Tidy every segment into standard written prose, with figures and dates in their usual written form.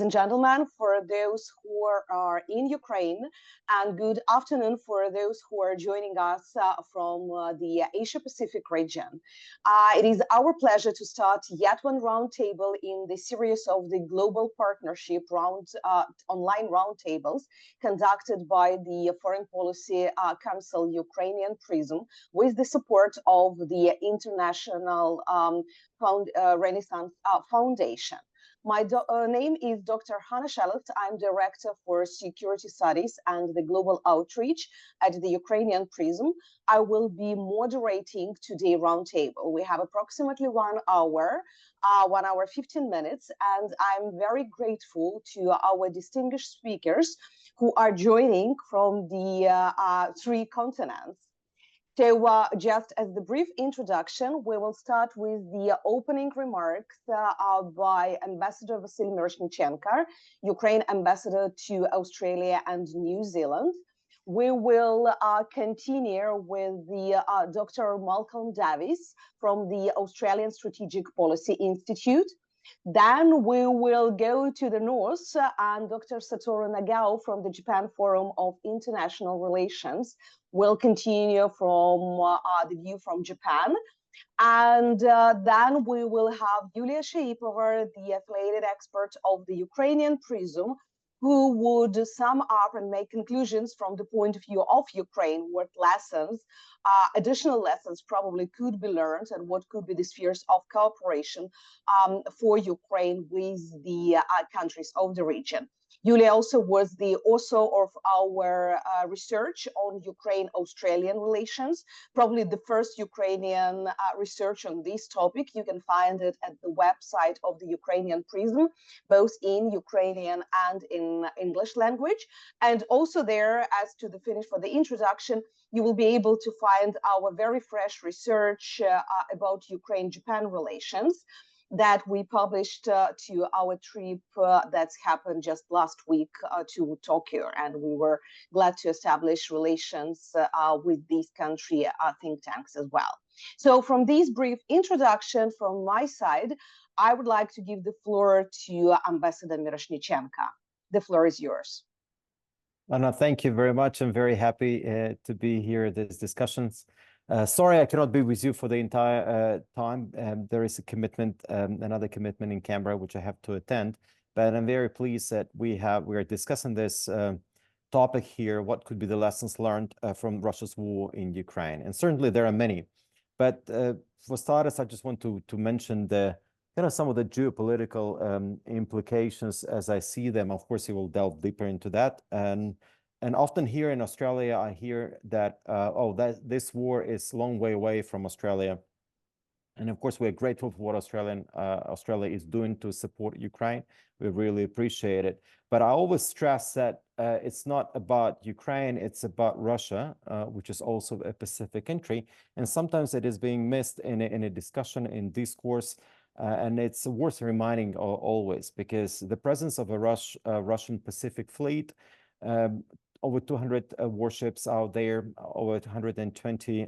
And gentlemen, for those who are in Ukraine, and good afternoon for those who are joining us from the Asia-Pacific region. It is our pleasure to start yet one roundtable in the series of the Global Partnership online roundtables conducted by the Foreign Policy Council Ukrainian Prism with the support of the International Renaissance Foundation. My name is Dr. Hanna Shelicht. I'm Director for Security Studies and the Global Outreach at the Ukrainian Prism. I will be moderating today's roundtable. We have approximately 1 hour, 15 minutes, and I'm very grateful to our distinguished speakers who are joining from the 3 continents. So just as the brief introduction, we will start with the opening remarks by Ambassador Vasily Miroshnichenko, Ukraine Ambassador to Australia and New Zealand. We will continue with the Dr. Malcolm Davis from the Australian Strategic Policy Institute. Then we will go to the north and Dr. Satoru Nagao from the Japan Forum of International Relations will continue from the view from Japan. And then we will have Yuliia Shaipova, the affiliated expert of the Ukrainian Prism, who would sum up and make conclusions from the point of view of Ukraine, what lessons, additional lessons probably could be learned and what could be the spheres of cooperation for Ukraine with the countries of the region. Yuliia also was the author of our research on Ukraine-Australian relations, probably the first Ukrainian research on this topic. You can find it at the website of the Ukrainian Prism, both in Ukrainian and in English language. And also there, as to the finish for the introduction, you will be able to find our very fresh research about Ukraine-Japan relations that we published to our trip that's happened just last week to Tokyo. And we were glad to establish relations with these country think tanks as well. So from this brief introduction from my side, I would like to give the floor to Ambassador Miroshnichenko. The floor is yours. Anna, thank you very much. I'm very happy to be here at these discussions. Sorry, I cannot be with you for the entire time. There is a commitment, another commitment in Canberra, which I have to attend. But I'm very pleased that we are discussing this topic here. What could be the lessons learned from Russia's war in Ukraine? And certainly there are many. But for starters, I just want to mention some of the geopolitical implications as I see them. Of course, you will delve deeper into that. And often here in Australia, I hear that, this war is a long way away from Australia. And of course, we're grateful for what Australia is doing to support Ukraine. We really appreciate it. But I always stress that it's not about Ukraine, it's about Russia, which is also a Pacific country. And sometimes it is being missed in a discussion, in discourse. And it's worth reminding always, because the presence of a Russian Pacific fleet, over 200 warships out there, over 120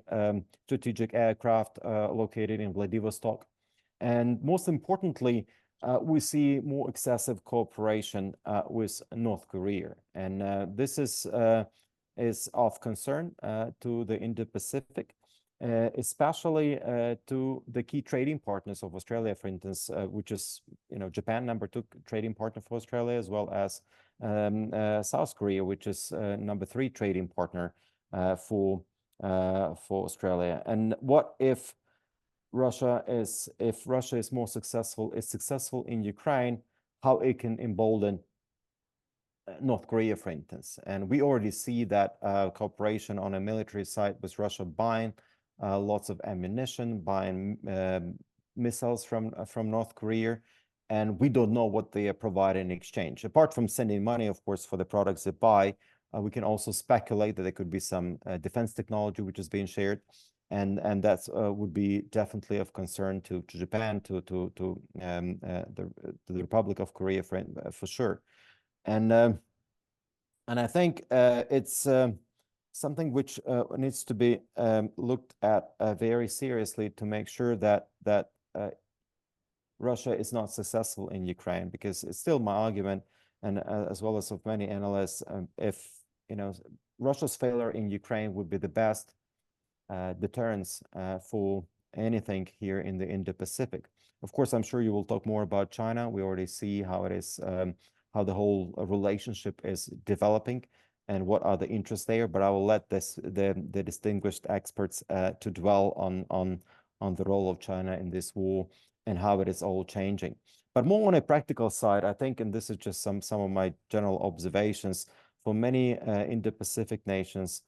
strategic aircraft located in Vladivostok. And most importantly, we see more excessive cooperation with North Korea. And this is of concern to the Indo-Pacific, especially to the key trading partners of Australia, for instance, which is, Japan, number 2 trading partner for Australia, as well as South Korea, which is number 3 trading partner for Australia. And what if Russia is more successful, is successful in Ukraine, how it can embolden North Korea, for instance? And we already see that cooperation on a military side with Russia buying lots of ammunition, buying missiles from North Korea. And we don't know what they are providing in exchange. Apart from sending money, of course, for the products they buy, we can also speculate that there could be some defense technology which is being shared. And that would be definitely of concern to Japan, to the Republic of Korea, for sure. And I think it's something which needs to be looked at very seriously to make sure that Russia is not successful in Ukraine, because it's still my argument, and as well as of many analysts, if Russia's failure in Ukraine would be the best deterrence for anything here in the Indo-Pacific. Of course, I'm sure you will talk more about China. We already see how it is, how the whole relationship is developing and what are the interests there. But I will let the distinguished experts to dwell on the role of China in this war and how it is all changing. But more on a practical side, I think, and this is just some of my general observations, for many Indo-Pacific nations,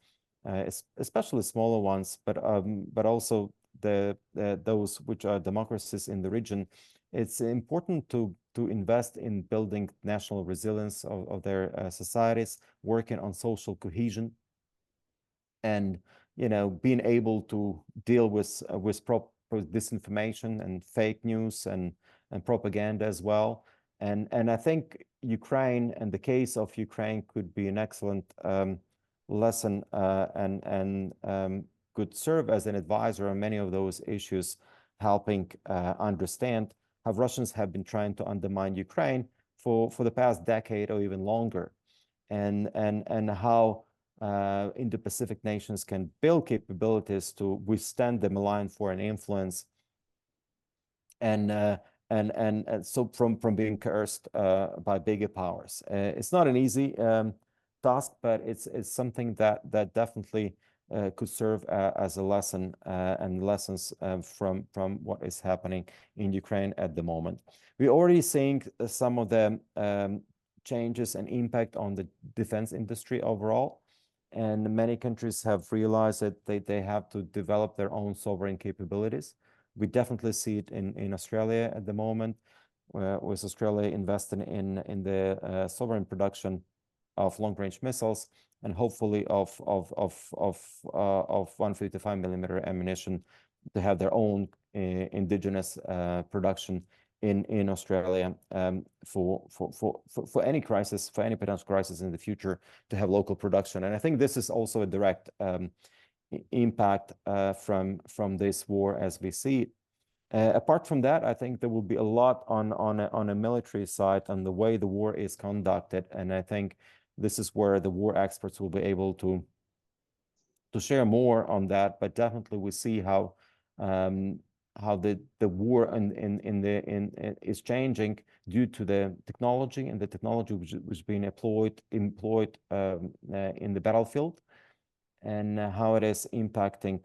especially smaller ones, but also those which are democracies in the region, it's important to invest in building national resilience of their societies, working on social cohesion, and being able to deal with proper disinformation and fake news and propaganda as well. And I think Ukraine, and the case of Ukraine, could be an excellent lesson and could serve as an advisor on many of those issues, helping understand how Russians have been trying to undermine Ukraine for the past decade or even longer, and how Indo-Pacific nations can build capabilities to withstand the malign foreign influence, and so from being cursed by bigger powers. It's not an easy task, but it's something that definitely could serve as a lesson and lessons from what is happening in Ukraine at the moment. We're already seeing some of the changes and impact on the defense industry overall. And many countries have realized that they have to develop their own sovereign capabilities. We definitely see it in Australia at the moment, with Australia investing in the sovereign production of long-range missiles, and hopefully of 155 millimeter ammunition, to have their own indigenous production in Australia, for any crisis, for any potential crisis in the future, to have local production. And I think this is also a direct impact from this war as we see it. Apart from that, I think there will be a lot on a military side, on the way the war is conducted, and I think this is where the war experts will be able to share more on that. But definitely we see how the war is changing due to the technology, and the technology which is being employed in the battlefield, and how it is impacting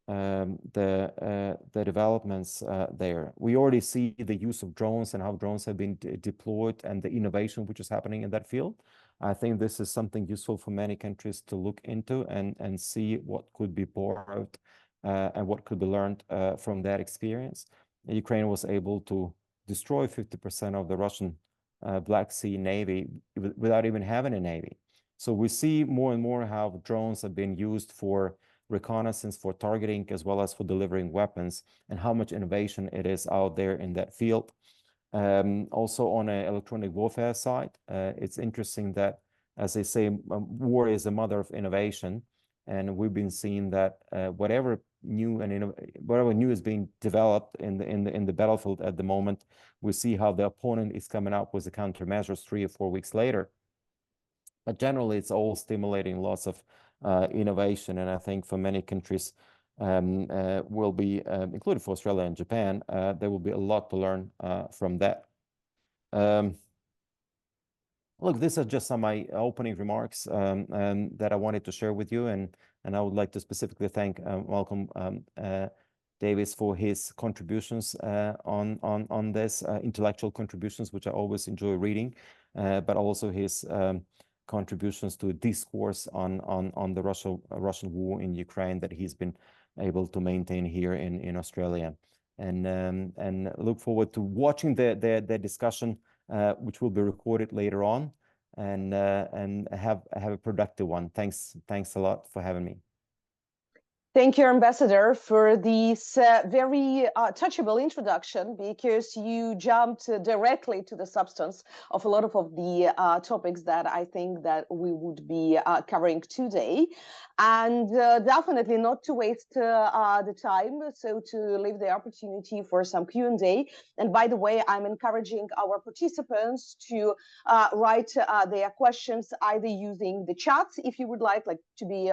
the developments there. We already see the use of drones and how drones have been deployed, and the innovation which is happening in that field. I think this is something useful for many countries to look into and see what could be borrowed and what could be learned from that experience. Ukraine was able to destroy 50% of the Russian Black Sea Navy without even having a navy. So we see more and more how drones have been used for reconnaissance, for targeting, as well as for delivering weapons, and how much innovation it is out there in that field. Also on an electronic warfare side, it's interesting that, as they say, war is the mother of innovation, and we've been seeing that whatever new is being developed in the battlefield at the moment, we see how the opponent is coming up with the countermeasures 3 or 4 weeks later. But generally, it's all stimulating lots of innovation, and I think for many countries, will be, including for Australia and Japan, there will be a lot to learn from that. Look, these are just some of my opening remarks that I wanted to share with you, and I would like to specifically thank Malcolm Davis for his contributions on this, intellectual contributions, which I always enjoy reading, but also his contributions to a discourse on the Russian war in Ukraine that he's been able to maintain here in Australia, and look forward to watching the discussion, which will be recorded later on, and have a productive one. Thanks a lot for having me. Thank you, Ambassador, for this very touchable introduction, because you jumped directly to the substance of a lot of the topics that I think that we would be covering today. And definitely not to waste the time, so to leave the opportunity for some Q&A. And by the way, I'm encouraging our participants to write their questions either using the chat, if you would like to be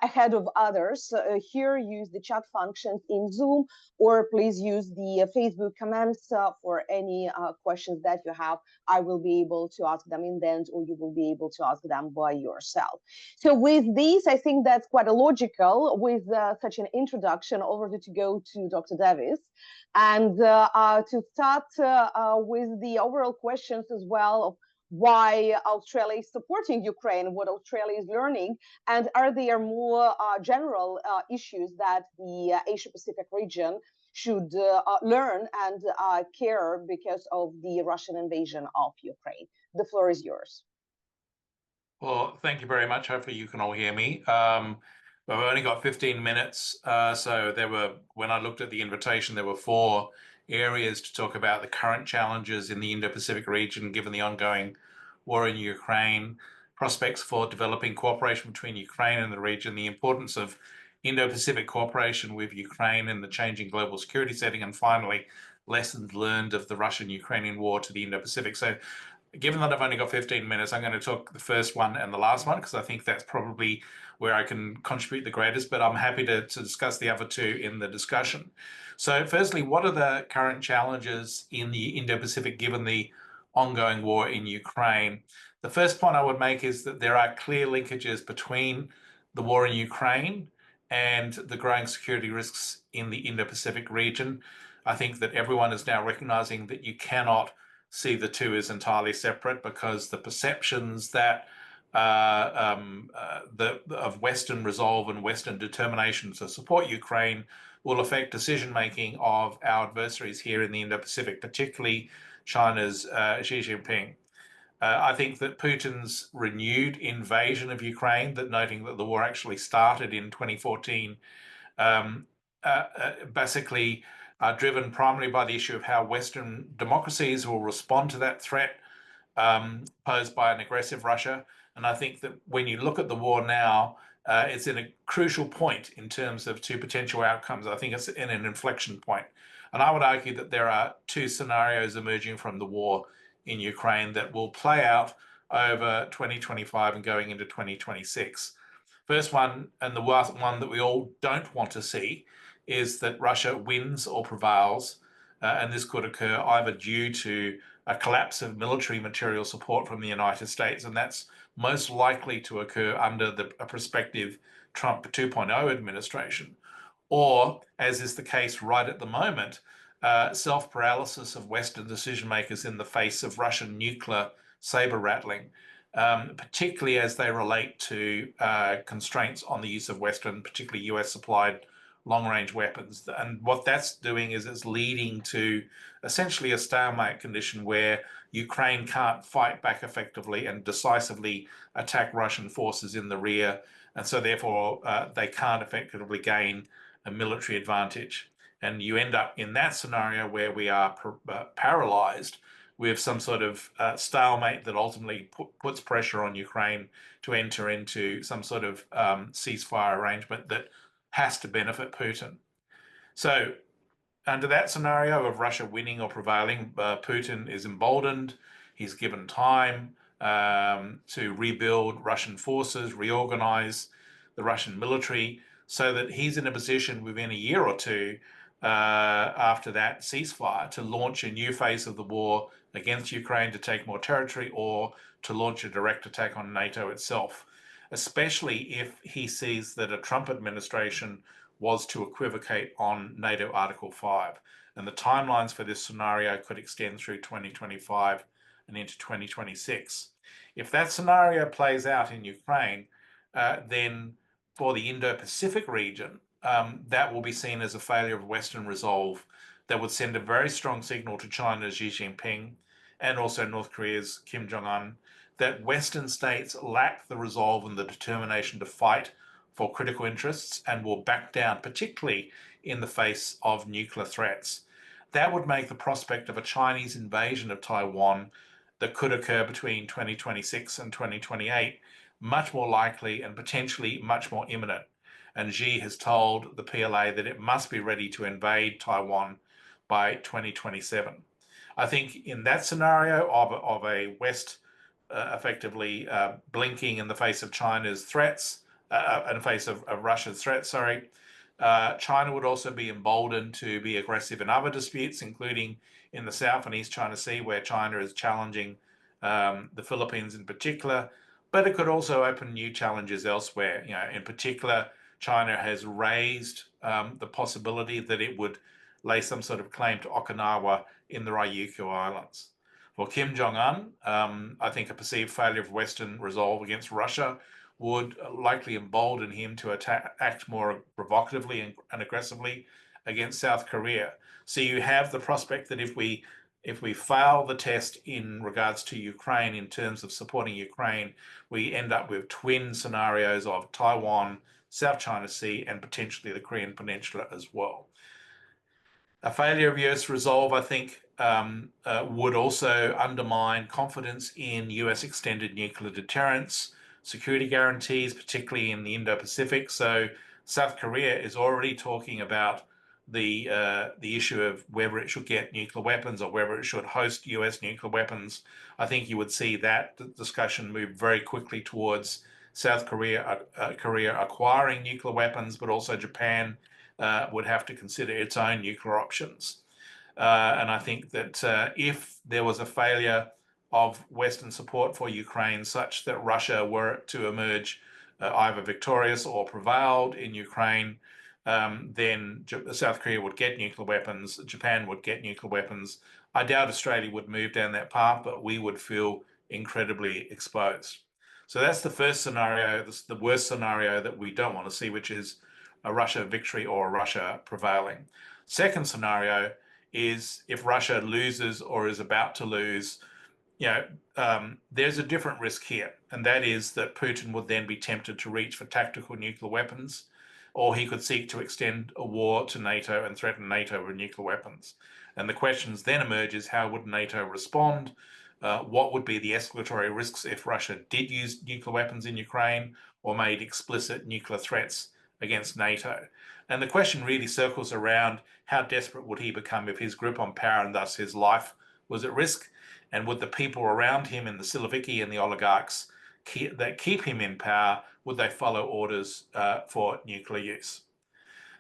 ahead of others. Here, use the chat functions in Zoom, or please use the Facebook comments for any questions that you have. I will be able to ask them in the end, or you will be able to ask them by yourself. So with this, I think that's quite a logical, with such an introduction, already to go to Dr. Davis. And to start with the overall questions as well of why Australia is supporting Ukraine, what Australia is learning, and are there more general issues that the Asia-Pacific region should learn and care because of the Russian invasion of Ukraine? The floor is yours. Well, thank you very much. Hopefully you can all hear me. We've only got 15 minutes. So when I looked at the invitation, there were 4 areas to talk about the current challenges in the Indo-Pacific region, given the ongoing war in Ukraine, prospects for developing cooperation between Ukraine and the region, the importance of Indo-Pacific cooperation with Ukraine in the changing global security setting, and finally, lessons learned of the Russian-Ukrainian war to the Indo-Pacific. So given that I've only got 15 minutes, I'm going to talk the first one and the last one, because I think that's probably where I can contribute the greatest, but I'm happy to discuss the other 2 in the discussion. So firstly, what are the current challenges in the Indo-Pacific given the ongoing war in Ukraine? The first point I would make is that there are clear linkages between the war in Ukraine and the growing security risks in the Indo-Pacific region. I think that everyone is now recognizing that you cannot see the 2 as entirely separate, because the perceptions that of Western resolve and Western determination to support Ukraine will affect decision-making of our adversaries here in the Indo-Pacific, particularly China's Xi Jinping. I think that Putin's renewed invasion of Ukraine, noting that the war actually started in 2014, basically are driven primarily by the issue of how Western democracies will respond to that threat posed by an aggressive Russia. And I think that when you look at the war now, it's in a crucial point in terms of 2 potential outcomes. I think it's in an inflection point. And I would argue that there are 2 scenarios emerging from the war in Ukraine that will play out over 2025 and going into 2026. First one, and the one that we all don't want to see, is that Russia wins or prevails, and this could occur either due to a collapse of military material support from the United States, and that's most likely to occur under a prospective Trump 2.0 administration, or, as is the case right at the moment, self-paralysis of Western decision makers in the face of Russian nuclear saber rattling, particularly as they relate to constraints on the use of Western, particularly US-supplied long-range weapons. And what that's doing is it's leading to essentially a stalemate condition where Ukraine can't fight back effectively and decisively attack Russian forces in the rear. And so therefore, they can't effectively gain a military advantage. And you end up in that scenario where we are paralyzed with some sort of stalemate that ultimately puts pressure on Ukraine to enter into some sort of ceasefire arrangement that has to benefit Putin. So under that scenario of Russia winning or prevailing, Putin is emboldened. He's given time to rebuild Russian forces, reorganize the Russian military, so that he's in a position within a year or 2 after that ceasefire to launch a new phase of the war against Ukraine, to take more territory, or to launch a direct attack on NATO itself, especially if he sees that a Trump administration was to equivocate on NATO Article 5. And the timelines for this scenario could extend through 2025 and into 2026. If that scenario plays out in Ukraine, then for the Indo-Pacific region, that will be seen as a failure of Western resolve that would send a very strong signal to China's Xi Jinping and also North Korea's Kim Jong-un that Western states lack the resolve and the determination to fight for critical interests and will back down, particularly in the face of nuclear threats. That would make the prospect of a Chinese invasion of Taiwan that could occur between 2026 and 2028 much more likely and potentially much more imminent. And Xi has told the PLA that it must be ready to invade Taiwan by 2027. I think in that scenario of a West effectively blinking in the face of China's threats, in the face of Russia's threats, sorry, China would also be emboldened to be aggressive in other disputes, including in the South and East China Sea, where China is challenging the Philippines in particular, but it could also open new challenges elsewhere. You know, in particular, China has raised the possibility that it would lay some sort of claim to Okinawa in the Ryukyu Islands. For Kim Jong-un, I think a perceived failure of Western resolve against Russia would likely embolden him to act more provocatively and aggressively against South Korea. So you have the prospect that if we fail the test in regards to Ukraine in terms of supporting Ukraine, we end up with twin scenarios of Taiwan, South China Sea, and potentially the Korean Peninsula as well. A failure of US resolve, I think, would also undermine confidence in US extended nuclear deterrence, security guarantees, particularly in the Indo-Pacific. So South Korea is already talking about the issue of whether it should get nuclear weapons or whether it should host US nuclear weapons. I think you would see that discussion move very quickly towards South Korea acquiring nuclear weapons, but also Japan would have to consider its own nuclear options. And I think that if there was a failure of Western support for Ukraine such that Russia were to emerge either victorious or prevailed in Ukraine, then South Korea would get nuclear weapons, Japan would get nuclear weapons. I doubt Australia would move down that path, but we would feel incredibly exposed. So that's the first scenario, the worst scenario that we don't want to see, which is a Russia victory or a Russia prevailing. Second scenario is if Russia loses or is about to lose, you know, there's a different risk here, and that is that Putin would then be tempted to reach for tactical nuclear weapons, or he could seek to extend a war to NATO and threaten NATO with nuclear weapons. And the questions then emerge is how would NATO respond? What would be the escalatory risks if Russia did use nuclear weapons in Ukraine or made explicit nuclear threats against NATO? And the question really circles around how desperate would he become if his grip on power and thus his life was at risk? And would the people around him in the Siloviki and the oligarchs that keep him in power, would they follow orders for nuclear use?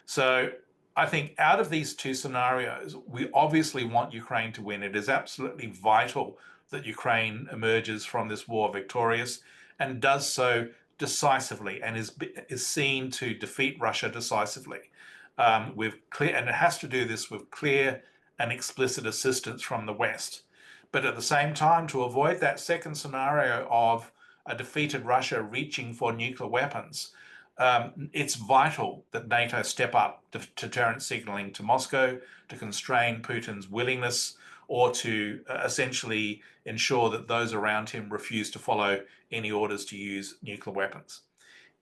So I think out of these two scenarios, we obviously want Ukraine to win. It is absolutely vital that Ukraine emerges from this war victorious and does so decisively and is seen to defeat Russia decisively. And it has to do this with clear and explicit assistance from the West. But at the same time, to avoid that second scenario of a defeated Russia reaching for nuclear weapons, it's vital that NATO step up deterrent signaling to Moscow to constrain Putin's willingness or to essentially ensure that those around him refuse to follow any orders to use nuclear weapons.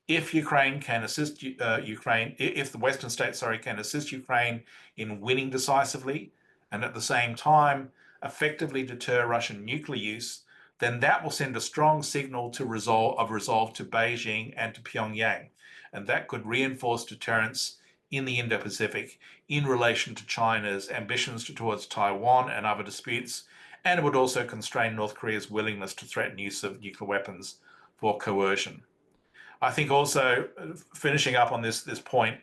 If Ukraine can assist if the Western states, can assist Ukraine in winning decisively and at the same time effectively deter Russian nuclear use, then that will send a strong signal to resolve to Beijing and to Pyongyang. And that could reinforce deterrence in the Indo-Pacific in relation to China's ambitions towards Taiwan and other disputes, and it would also constrain North Korea's willingness to threaten use of nuclear weapons for coercion. I think also, finishing up on this point,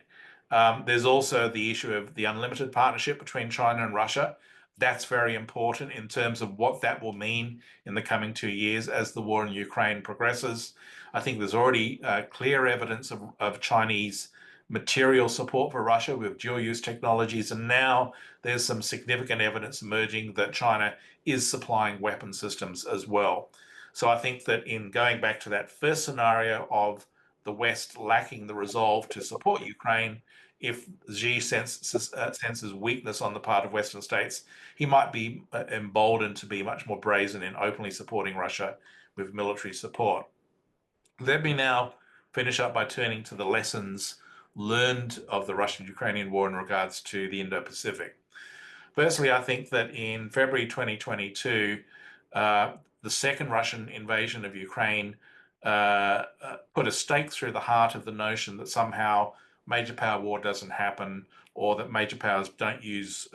there's also the issue of the unlimited partnership between China and Russia. That's very important in terms of what that will mean in the coming 2 years as the war in Ukraine progresses. I think there's already clear evidence of Chinese material support for Russia with dual-use technologies, and now there's some significant evidence emerging that China is supplying weapon systems as well. So I think that in going back to that first scenario of the West lacking the resolve to support Ukraine, if Xi senses weakness on the part of Western states, he might be emboldened to be much more brazen in openly supporting Russia with military support. Let me now finish up by turning to the lessons learned of the Russian-Ukrainian war in regards to the Indo-Pacific. Firstly, I think that in February 2022, the second Russian invasion of Ukraine put a stake through the heart of the notion that somehow major power war doesn't happen, or that major powers don't use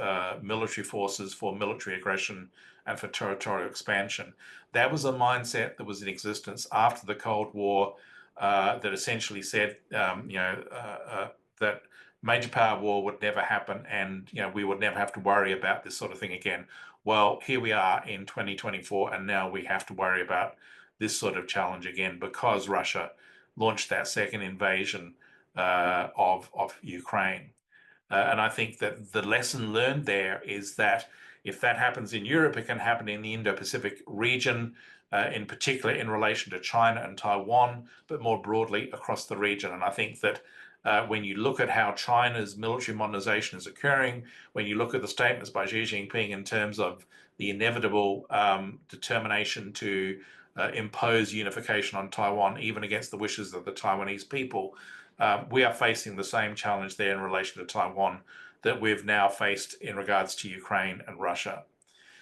military forces for military aggression and for territorial expansion. That was a mindset that was in existence after the Cold War that essentially said, that major power war would never happen, and we would never have to worry about this sort of thing again. Well, here we are in 2024, and now we have to worry about this sort of challenge again because Russia launched that second invasion of Ukraine. And I think that the lesson learned there is that if that happens in Europe, it can happen in the Indo-Pacific region, in particular in relation to China and Taiwan, but more broadly across the region. And I think that when you look at how China's military modernization is occurring, when you look at the statements by Xi Jinping in terms of the inevitable determination to impose unification on Taiwan, even against the wishes of the Taiwanese people, we are facing the same challenge there in relation to Taiwan that we've now faced in regards to Ukraine and Russia.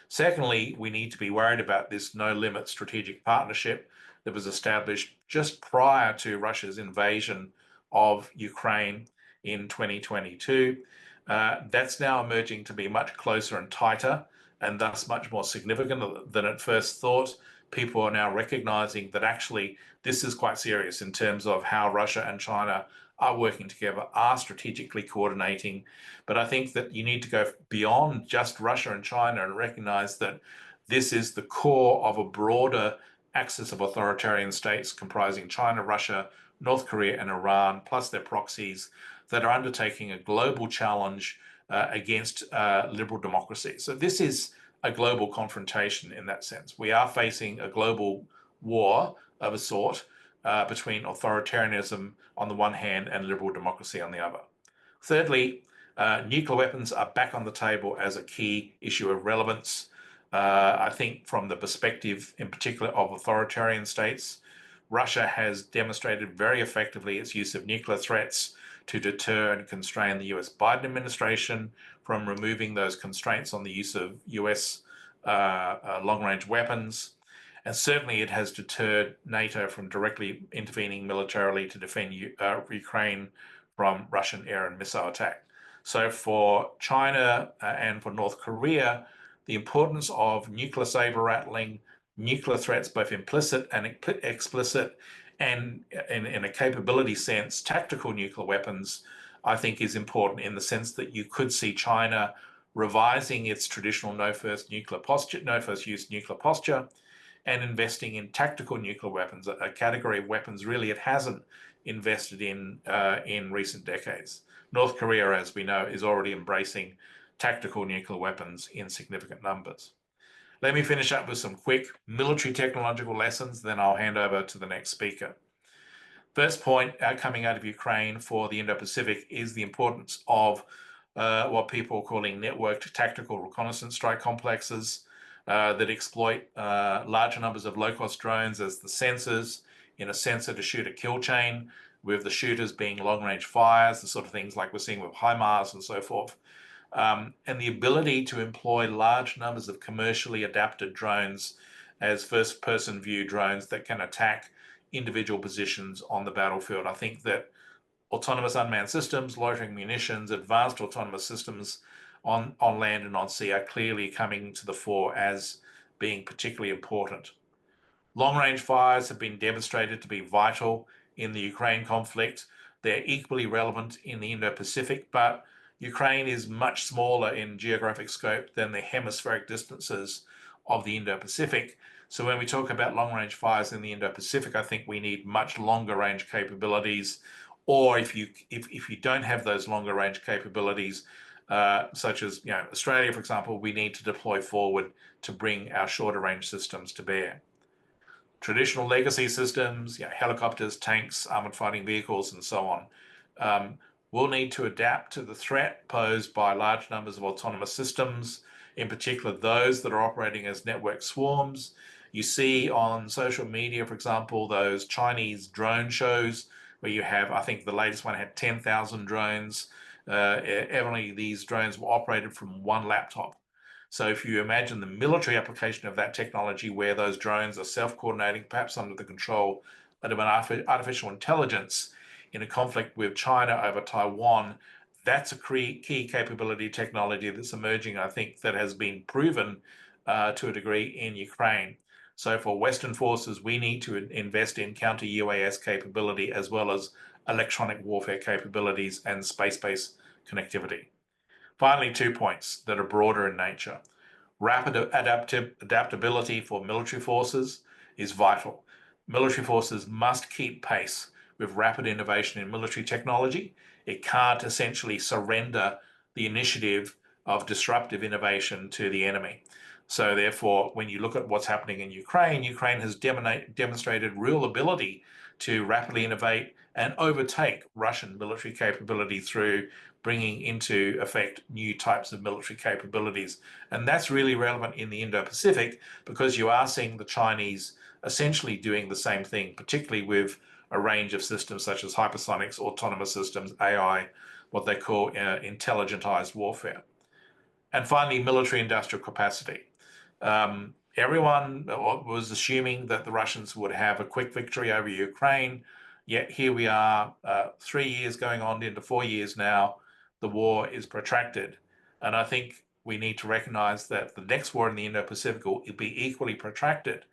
Secondly, we need to be worried about this no-limit strategic partnership that was established just prior to Russia's invasion of Ukraine in 2022. That's now emerging to be much closer and tighter, and thus much more significant than at first thought. People are now recognizing that actually this is quite serious in terms of how Russia and China are working together, are strategically coordinating. But I think that you need to go beyond just Russia and China and recognize that this is the core of a broader axis of authoritarian states comprising China, Russia, North Korea, and Iran, plus their proxies, that are undertaking a global challenge against liberal democracy. So this is a global confrontation in that sense. We are facing a global war of a sort between authoritarianism on the one hand and liberal democracy on the other. Thirdly, nuclear weapons are back on the table as a key issue of relevance. I think from the perspective in particular of authoritarian states, Russia has demonstrated very effectively its use of nuclear threats to deter and constrain the US Biden administration from removing those constraints on the use of US long-range weapons. And certainly it has deterred NATO from directly intervening militarily to defend Ukraine from Russian air and missile attack. So for China and for North Korea, the importance of nuclear saber rattling, nuclear threats, both implicit and explicit, and in a capability sense, tactical nuclear weapons, I think is important in the sense that you could see China revising its traditional no first use nuclear posture, and investing in tactical nuclear weapons, a category of weapons really it hasn't invested in recent decades. North Korea, as we know, is already embracing tactical nuclear weapons in significant numbers. Let me finish up with some quick military technological lessons, then I'll hand over to the next speaker. First point coming out of Ukraine for the Indo-Pacific is the importance of what people are calling networked tactical reconnaissance strike complexes that exploit larger numbers of low-cost drones as the sensors in a sensor-to-shooter kill chain, with the shooters being long-range fires, the sort of things like we're seeing with HIMARS and so forth. And the ability to employ large numbers of commercially adapted drones as first-person view drones that can attack individual positions on the battlefield. I think that autonomous unmanned systems, loitering munitions, advanced autonomous systems on land and on sea are clearly coming to the fore as being particularly important. Long-range fires have been demonstrated to be vital in the Ukraine conflict. They're equally relevant in the Indo-Pacific, but Ukraine is much smaller in geographic scope than the hemispheric distances of the Indo-Pacific. So when we talk about long-range fires in the Indo-Pacific, I think we need much longer range capabilities. Or if you don't have those longer range capabilities, such as Australia, for example, we need to deploy forward to bring our shorter range systems to bear. Traditional legacy systems, helicopters, tanks, armored fighting vehicles, and so on, will need to adapt to the threat posed by large numbers of autonomous systems, in particular those that are operating as network swarms. You see on social media, for example, those Chinese drone shows where you have, I think the latest one had 10,000 drones. Evidently, these drones were operated from one laptop. So if you imagine the military application of that technology, where those drones are self-coordinating, perhaps under the control of an artificial intelligence in a conflict with China over Taiwan, that's a key capability technology that's emerging, I think, that has been proven to a degree in Ukraine. So for Western forces, we need to invest in counter-UAS capability as well as electronic warfare capabilities and space-based connectivity. Finally, 2 points that are broader in nature. Rapid adaptability for military forces is vital. Military forces must keep pace with rapid innovation in military technology. It can't essentially surrender the initiative of disruptive innovation to the enemy. So therefore, when you look at what's happening in Ukraine, Ukraine has demonstrated real ability to rapidly innovate and overtake Russian military capability through bringing into effect new types of military capabilities. And that's really relevant in the Indo-Pacific, because you are seeing the Chinese essentially doing the same thing, particularly with a range of systems such as hypersonics, autonomous systems, AI, what they call intelligentized warfare. And finally, military industrial capacity. Everyone was assuming that the Russians would have a quick victory over Ukraine, yet here we are, 3 years going on into 4 years now. The war is protracted, and I think we need to recognize that the next war in the Indo-Pacific will be equally protracted.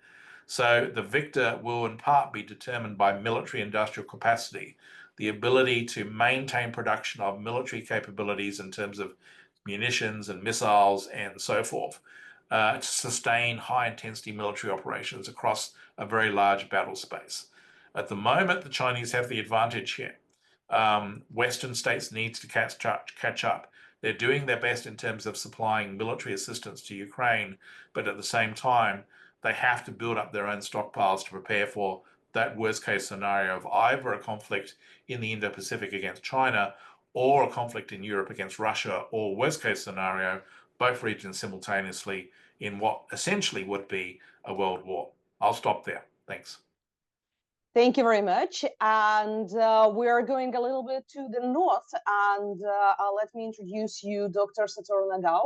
So the victor will in part be determined by military industrial capacity, the ability to maintain production of military capabilities in terms of munitions and missiles and so forth, to sustain high-intensity military operations across a very large battle space. At the moment, the Chinese have the advantage here. Western states need to catch up. They're doing their best in terms of supplying military assistance to Ukraine, but at the same time, they have to build up their own stockpiles to prepare for that worst-case scenario of either a conflict in the Indo-Pacific against China or a conflict in Europe against Russia, or worst-case scenario, both regions simultaneously in what essentially would be a world war. I'll stop there. Thanks. Thank you very much. And we are going a little bit to the north. And let me introduce you, Dr. Satoru Nagao.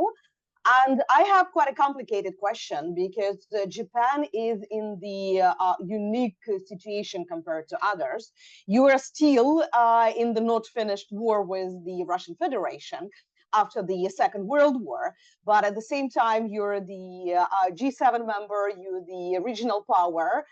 And I have quite a complicated question, because Japan is in the unique situation compared to others. You are still in the not finished war with the Russian Federation after the Second World War, but at the same time, you're the G7 member, you're the regional power,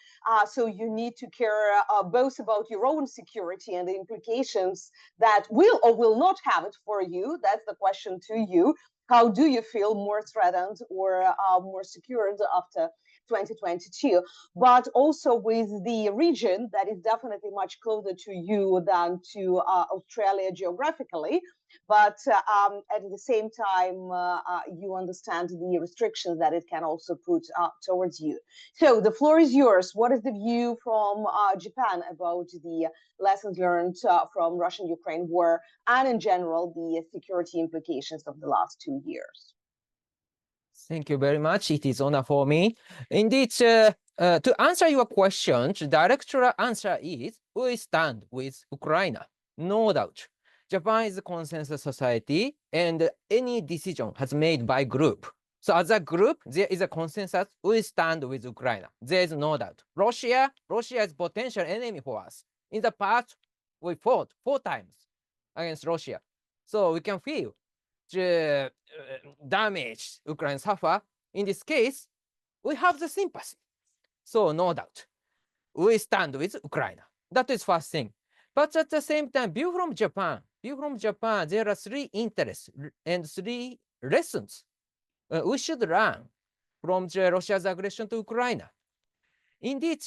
so you need to care both about your own security and the implications that will or will not have it for you. That's the question to you. How do you feel more threatened or more secured after 2022? But also with the region that is definitely much closer to you than to Australia geographically, but at the same time, you understand the restrictions that it can also put towards you. So the floor is yours. What is the view from Japan about the lessons learned from Russian-Ukraine war, and in general, the security implications of the last 2 years? Thank you very much. It is honor for me. Indeed, to answer your question, the direct answer is we stand with Ukraine, no doubt. Japan is a consensus society, and any decision has made by group. So as a group, there is a consensus, we stand with Ukraine. There is no doubt. Russia is potential enemy for us. In the past, we fought 4 times against Russia. So we can feel the damage Ukraine suffer. In this case, we have the sympathy. So no doubt, we stand with Ukraine. That is first thing. But at the same time, view from Japan, there are 3 interests and 3 lessons we should learn from Russia's aggression to Ukraine. Indeed,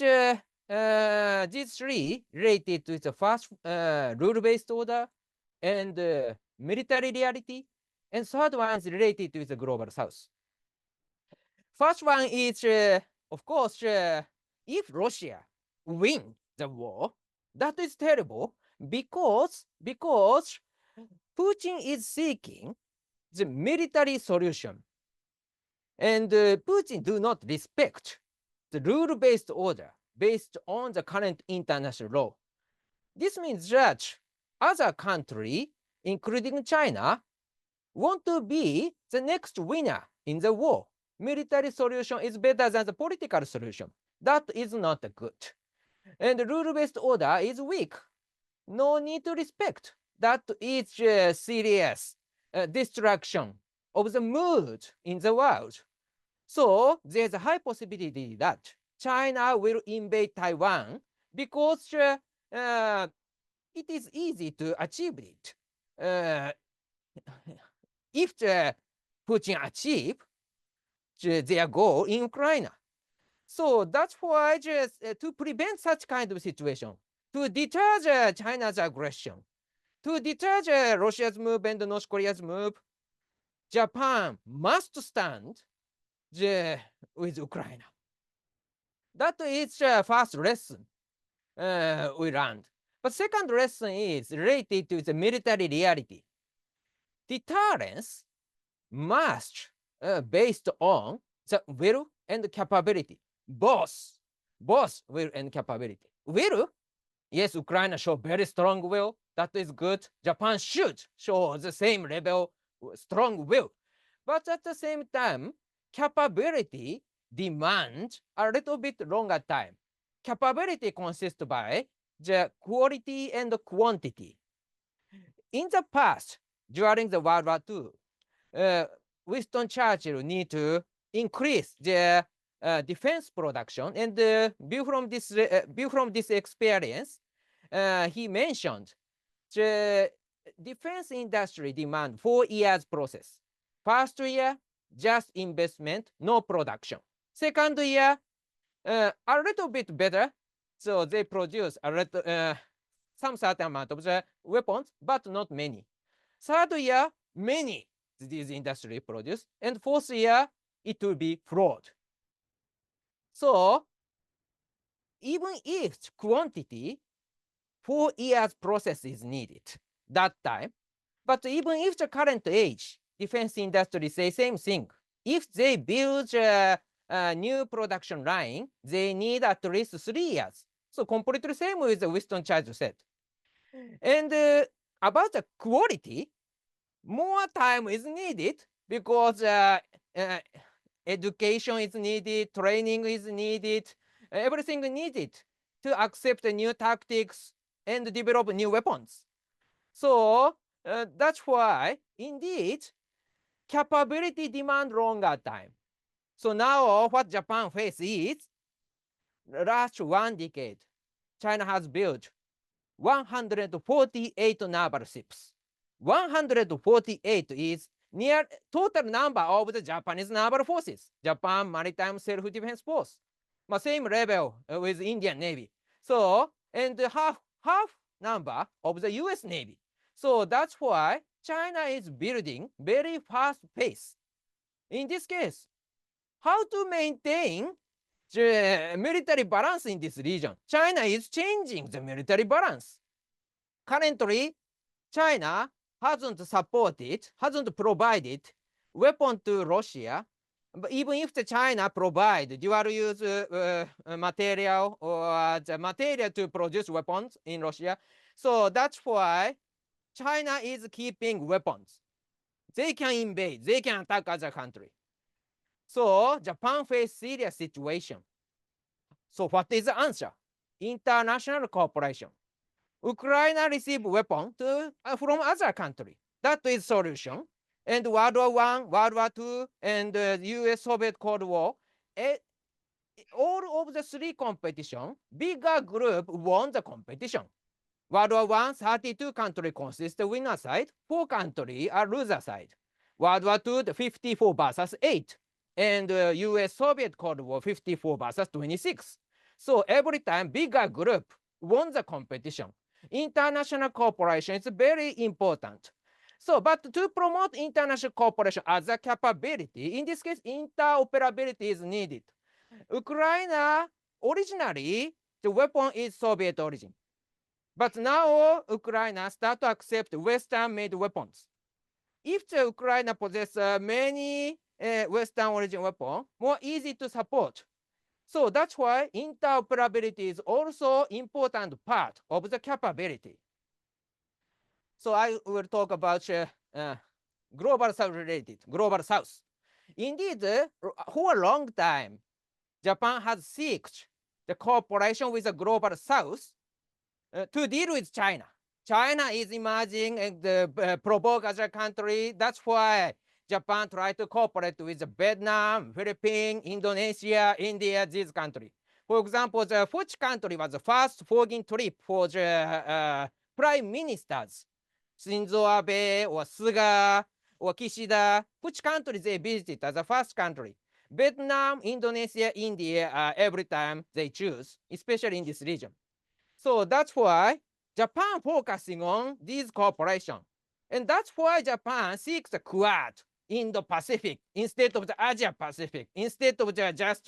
these 3 related to the first rule-based order and military reality, and third one is related to the global south. First one is, of course, if Russia wins the war, that is terrible, because Putin is seeking the military solution. And Putin do not respect the rule-based order based on the current international law. This means that other country, including China, want to be the next winner in the war. Military solution is better than the political solution. That is not good. And the rule-based order is weak. No need to respect. That is serious destruction of the mood in the world. So there's a high possibility that China will invade Taiwan because it is easy to achieve it. If Putin achieve their goal in Ukraine. So that's why just to prevent such kind of situation, to deter China's aggression, to deter Russia's move and North Korea's move, Japan must stand with Ukraine. That is the first lesson we learned. But second lesson is related to the military reality. Deterrence must based on the will and capability. Both will and capability. Will, yes, Ukraine show very strong will. That is good. Japan should show the same level, strong will. But at the same time, capability demand a little bit longer time. Capability consists by the quality and the quantity. In the past, during the World War II, Winston Churchill need to increase the defense production, and view from this experience, he mentioned the defense industry demand 4 years process. First year, just investment, no production. Second year, a little bit better, so they produce a little, some certain amount of the weapons, but not many. Third year, many these industry produce, and fourth year, it will be fraud. So even if quantity 4 years process is needed that time, but even if the current age defense industry say same thing, if they build a new production line, they need at least 3 years. So completely same with the Winston Churchill said. And about the quality, more time is needed because education is needed, training is needed, everything needed to accept the new tactics and develop new weapons. So that's why, indeed, capability demand longer time. So now what Japan faces is, last 1 decade, China has built 148 naval ships. 148 is near total number of the Japanese naval forces, Japan Maritime Self-Defense Force. Same level with Indian Navy. So, and half number of the US Navy. So that's why China is building very fast pace. In this case, how to maintain the military balance in this region? China is changing the military balance. Currently, China hasn't provided weapon to Russia. But even if the China provide dual-use material or the material to produce weapons in Russia, so that's why China is keeping weapons. They can invade, they can attack other country. So Japan faces serious situation. So what is the answer? International cooperation. Ukraine receive weapon from other country. That is solution. And World War I, World War II, and US-Soviet Cold War, all of the 3 competition, bigger group won the competition. World War I, 32 countries consist the winner side, 4 countries are loser side. World War II, the 54 versus 8. And US-Soviet Cold War, 54 versus 26. So every time, bigger group won the competition. International cooperation is very important. So, but to promote international cooperation as a capability, in this case, interoperability is needed. Ukraine, originally, the weapon is Soviet origin. But now, Ukraine start to accept Western-made weapons. If the Ukraine possesses many Western origin weapons, more easy to support. So that's why interoperability is also important part of the capability. So I will talk about global south related, global south. Indeed, for a long time, Japan has sought the cooperation with the global south to deal with China. China is emerging and provoke as a country. That's why Japan tried to cooperate with Vietnam, Philippines, Indonesia, India, these countries. For example, which country was the first foreign trip for the prime ministers? Shinzo Abe or Suga or Kishida, which country they visited as the first country? Vietnam, Indonesia, India, every time they choose, especially in this region. So that's why Japan focusing on these cooperation. And that's why Japan seeks the Quad, Indo-Pacific, instead of the Asia-Pacific, instead of just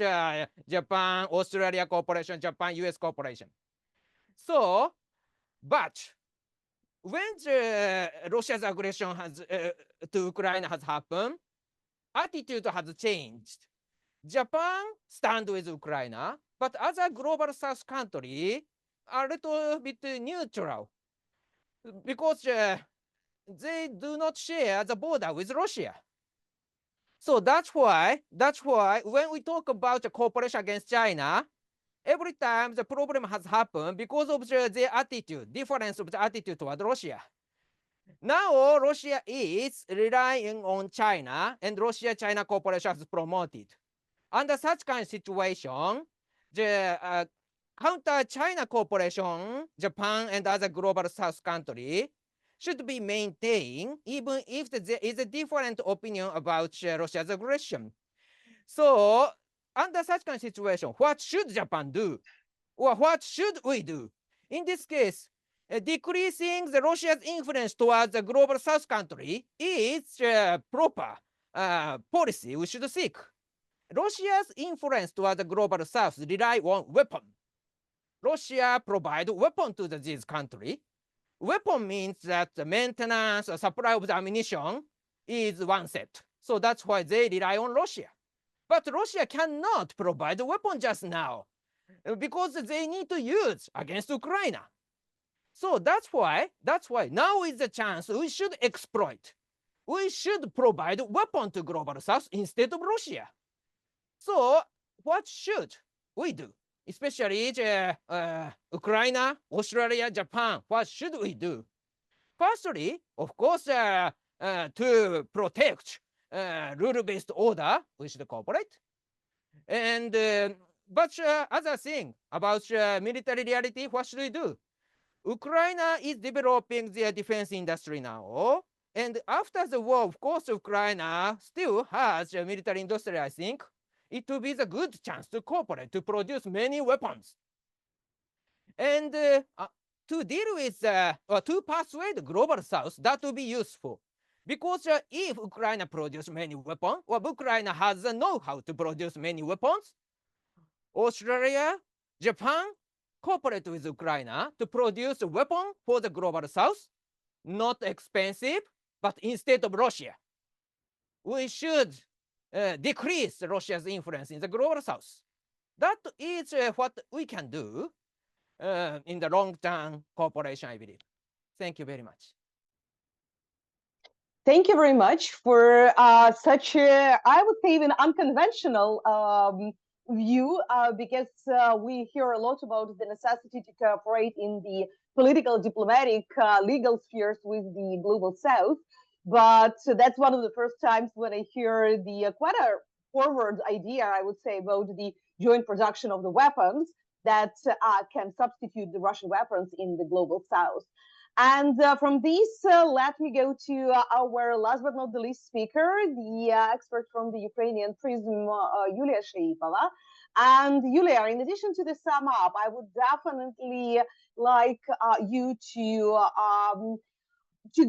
Japan, Australia cooperation, Japan, US cooperation. So, but when Russia's aggression to Ukraine has happened, attitude has changed. Japan stand with Ukraine, but other global south country are a little bit neutral because they do not share the border with Russia. So that's why when we talk about the cooperation against China, every time the problem has happened because of their attitude, difference of the attitude toward Russia. Now Russia is relying on China, and Russia-China cooperation is promoted. Under such kind of situation, the counter-China cooperation, Japan and other global south countries should be maintained even if there is a different opinion about Russia's aggression. So under such kind of situation, what should Japan do? Or what should we do? In this case, decreasing the Russia's influence towards the global south country is proper policy we should seek. Russia's influence toward the global south rely on weapon. Russia provide weapon to these countries. Weapon means that the maintenance or supply of the ammunition is one set. So that's why they rely on Russia. But Russia cannot provide weapon just now because they need to use against Ukraine. So that's why now is the chance we should exploit. We should provide weapon to global south instead of Russia. So what should we do? Especially Ukraine, Australia, Japan, what should we do? Firstly, of course, to protect rule-based order, we should cooperate. And but other thing about military reality, what should we do? Ukraine is developing their defense industry now. And after the war, of course, Ukraine still has a military industry, I think. It will be the good chance to cooperate, to produce many weapons. And to deal with, or to persuade the global south, that will be useful. Because if Ukraine produces many weapons, or Ukraine has the know-how to produce many weapons, Australia, Japan cooperate with Ukraine to produce a weapon for the global south, not expensive, but instead of Russia. We should decrease Russia's influence in the global south. That is what we can do in the long-term cooperation, I believe. Thank you very much. Thank you very much for such a, I would say, even unconventional view, because we hear a lot about the necessity to cooperate in the political, diplomatic, legal spheres with the global south. But that's one of the first times when I hear the quite a forward idea, I would say, about the joint production of the weapons that can substitute the Russian weapons in the global south. And from this, let me go to our last but not the least speaker, the expert from the Ukrainian Prism, Yuliia Shaipova. And Yuliia, in addition to the sum up, I would definitely like you to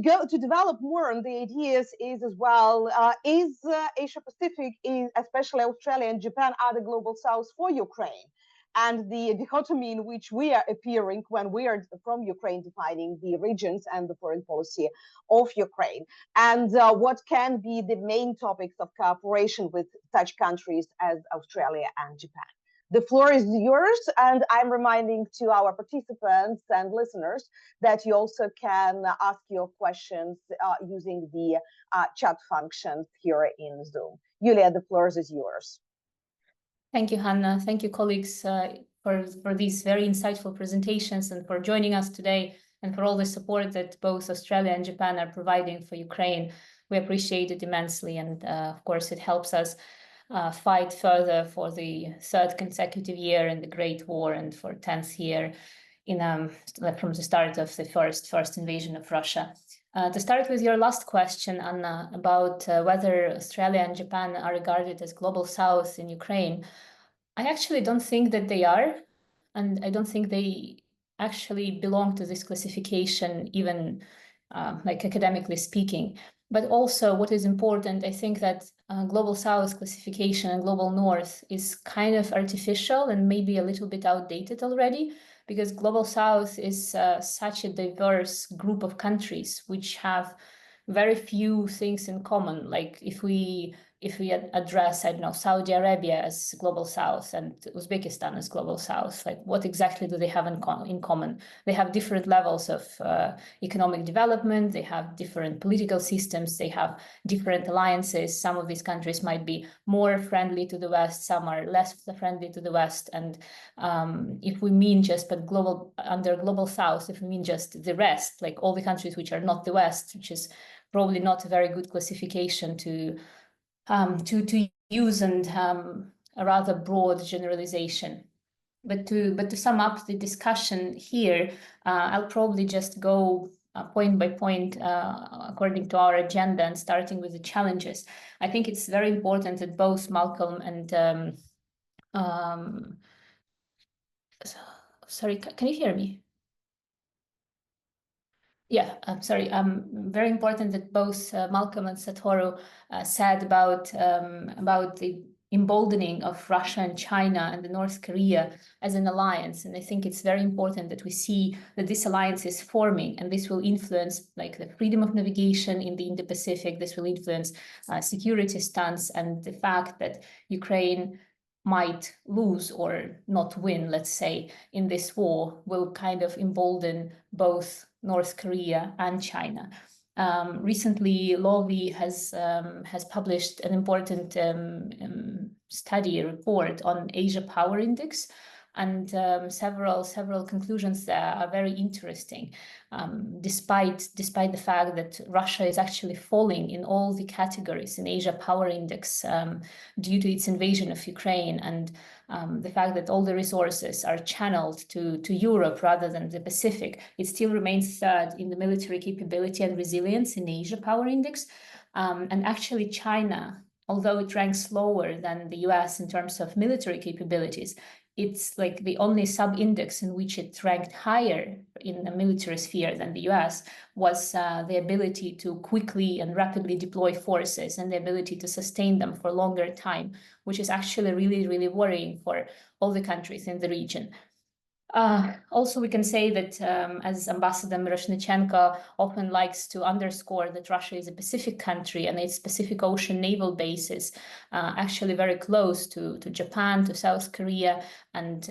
go to develop more on the ideas is as well is Asia Pacific, is especially Australia and Japan are the global south for Ukraine, and the dichotomy in which we are appearing when we are from Ukraine defining the regions and the foreign policy of Ukraine, and what can be the main topics of cooperation with such countries as Australia and Japan. The floor is yours, and I'm reminding to our participants and listeners that you also can ask your questions using the chat functions here in Zoom. Yuliia, the floor is yours. Thank you, Hannah. Thank you, colleagues, for these very insightful presentations and for joining us today and for all the support that both Australia and Japan are providing for Ukraine. We appreciate it immensely, and of course, it helps us fight further for the third consecutive year in the Great War and for 10th year in from the start of the first invasion of Russia. To start with your last question, Anna, about whether Australia and Japan are regarded as global South in Ukraine, I actually don't think that they are, and I don't think they actually belong to this classification, even like academically speaking. But also what is important, I think that Global South classification and Global North is kind of artificial and maybe a little bit outdated already, because Global South is such a diverse group of countries which have very few things in common. Like if we address, I don't know, Saudi Arabia as Global South and Uzbekistan as Global South, like what exactly do they have in common? They have different levels of economic development, they have different political systems, they have different alliances. Some of these countries might be more friendly to the West, some are less friendly to the West. And if we mean just under Global South, if we mean just the rest, like all the countries which are not the West, which is probably not a very good classification to use, and a rather broad generalization. But to sum up the discussion here, I'll probably just go point by point according to our agenda, and starting with the challenges. I think it's very important that both Malcolm and sorry, can you hear me? Yeah, I'm sorry. Very important that both Malcolm and Satoru said about the emboldening of Russia and China and the North Korea as an alliance. And I think it's very important that we see that this alliance is forming, and this will influence like the freedom of navigation in the Indo-Pacific. This will influence security stance, and the fact that Ukraine might lose or not win, let's say, in this war will kind of embolden both North Korea and China. Recently, Lowy has published an important study report on Asia Power Index, and several conclusions there are very interesting. Despite the fact that Russia is actually falling in all the categories in Asia Power Index due to its invasion of Ukraine, and the fact that all the resources are channeled to Europe rather than the Pacific, it still remains third in the military capability and resilience in Asia Power Index. And actually China, although it ranks lower than the US in terms of military capabilities, it's like the only sub-index in which it ranked higher in the military sphere than the US was the ability to quickly and rapidly deploy forces and the ability to sustain them for longer time, which is actually really, really worrying for all the countries in the region. Also, we can say that as Ambassador Miroshnichenko often likes to underscore that Russia is a Pacific country, and its Pacific Ocean naval bases actually very close to Japan, to South Korea, and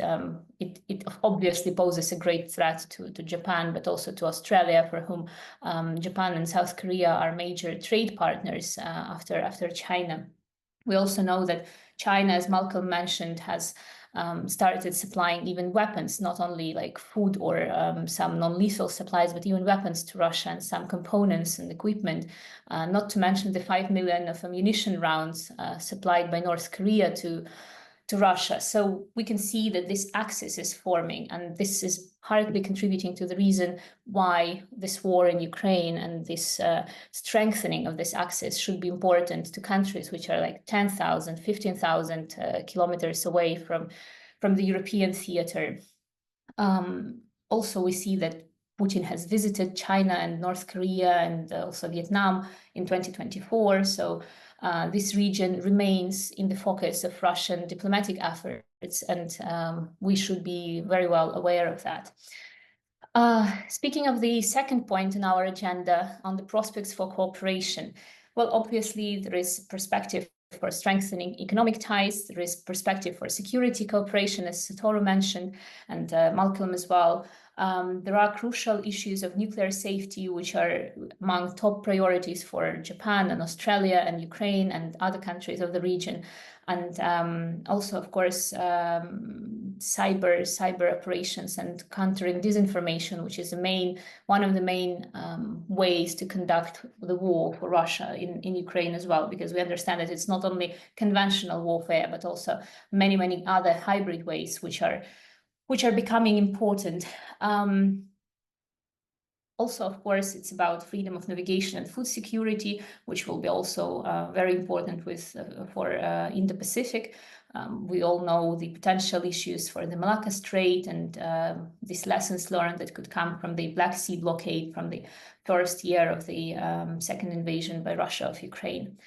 it obviously poses a great threat to Japan, but also to Australia, for whom Japan and South Korea are major trade partners after China. We also know that China, as Malcolm mentioned, has started supplying even weapons, not only like food or some non-lethal supplies, but even weapons to Russia, and some components and equipment, not to mention the 5 million of ammunition rounds supplied by North Korea to Russia. So we can see that this axis is forming, and this is partly contributing to the reason why this war in Ukraine and this strengthening of this axis should be important to countries which are like 10,000, 15,000 kilometers away from the European theater. Also, we see that Putin has visited China and North Korea and also Vietnam in 2024. So this region remains in the focus of Russian diplomatic efforts, and we should be very well aware of that. Speaking of the second point in our agenda on the prospects for cooperation, well, obviously there is perspective for strengthening economic ties. There is perspective for security cooperation, as Satoru mentioned, and Malcolm as well. There are crucial issues of nuclear safety, which are among top priorities for Japan and Australia and Ukraine and other countries of the region. And also, of course, cyber operations and countering disinformation, which is one of the main ways to conduct the war for Russia in Ukraine as well, because we understand that it's not only conventional warfare, but also many other hybrid ways which are becoming important. Also, of course, it's about freedom of navigation and food security, which will be also very important for Indo-Pacific. We all know the potential issues for the Malacca Strait and these lessons learned that could come from the Black Sea blockade from the first year of the second invasion by Russia of Ukraine.